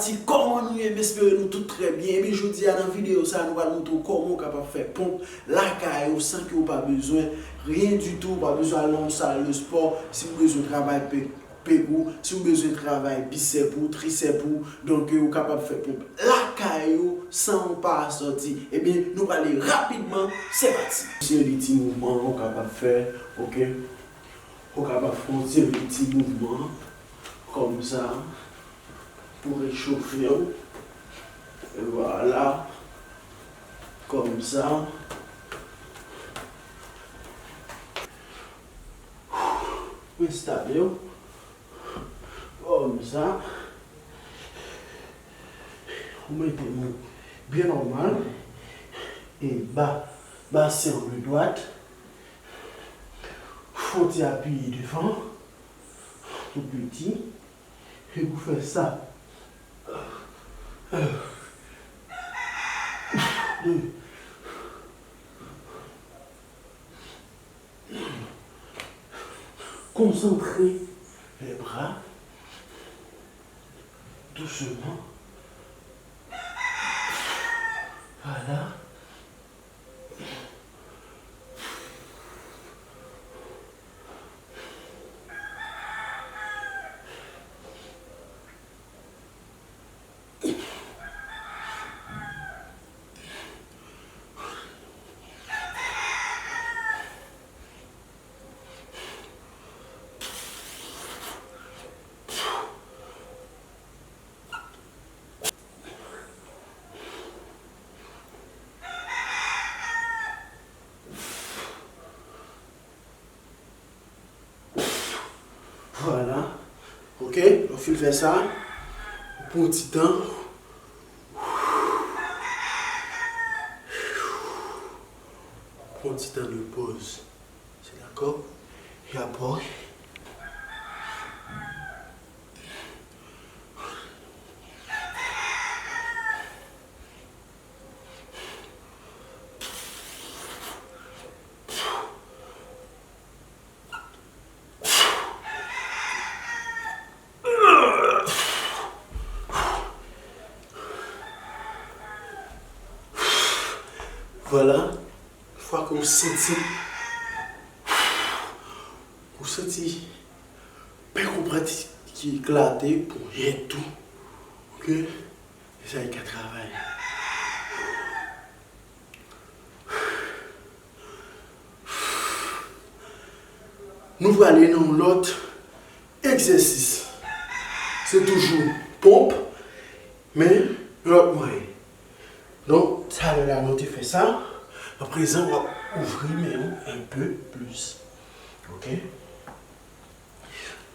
dit comment nous espérons nous tout très bien. Et puis je dis dans la vidéo, ça nous va nous montrer comment on capable faire pompe la caille sans que vous pas besoin rien du tout, pas besoin de la salle, le sport, si vous avez besoin de travail pégou, si vous avez besoin de travail biceps ou triceps, donc vous capable de faire pompe la caille sans pas sortir. Et bien nous allons aller rapidement, c'est parti. C'est les petits mouvements qu'on capable de faire, ok? On capable de faire des petits mouvements comme ça pour réchauffer. Et voilà, comme ça. Installer comme ça. Vous mettez bien normal et bas c'est en le droite. Faut appuyer devant, tout petit, et vous faites ça. Concentrez les bras doucement. Voilà. Voilà, ok, on fait ça pour un petit temps. Pour un petit temps de pause, c'est d'accord? Et après, voilà, une fois que vous sentez, bien qu'on pratique qui éclaté pour y tout, ok, et ça y est qu'à travailler. Nous allons aller dans l'autre exercice. C'est toujours pompe, mais l'autre moyen. Donc, ça là, nous fait ça. À présent, on va ouvrir même un peu plus. Ok?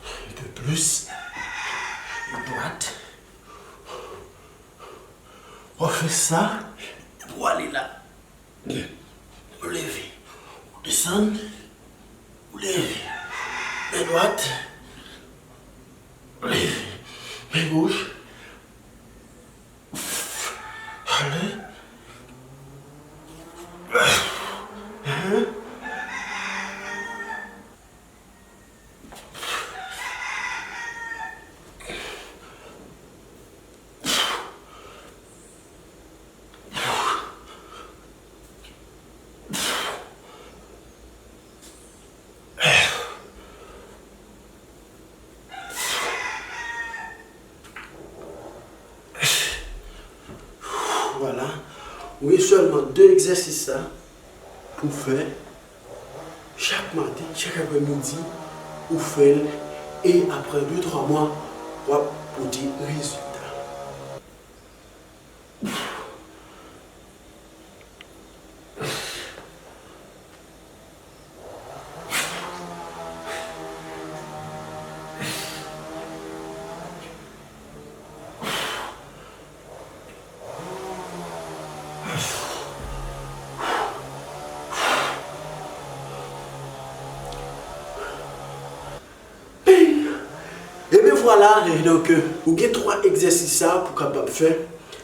Un peu plus. À droite. On fait ça pour aller là. Vous levez. Vous descendez. Vous levez. Main droite. Vous levez. Main gauche. Allez. Voilà. Vous avez seulement 2 exercices là pour faire chaque matin, chaque après-midi, vous faites et après 2-3 mois, vous dire résultat. Et bien voilà, donc vous avez 3 exercices pour capable faire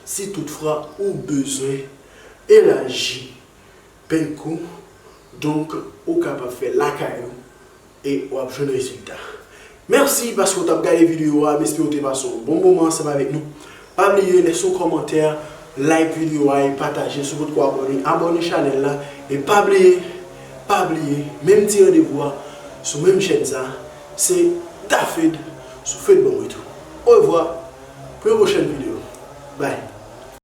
si toutefois vous avez besoin d'élargir ben coup, donc vous capable faire la caillou et vous avez un résultat. Merci parce que vous avez regardé la vidéo, j'espère que vous avez passé un bon moment ensemble avec nous. Pas oublier laisser un commentaire, like vidéo et partager sur votre abonner, abonner channel là et pas oublier, même si rendez-vous sur même chaîne ça, c'est David sur Facebook et tout. Au revoir pour une prochaine vidéo. Bye.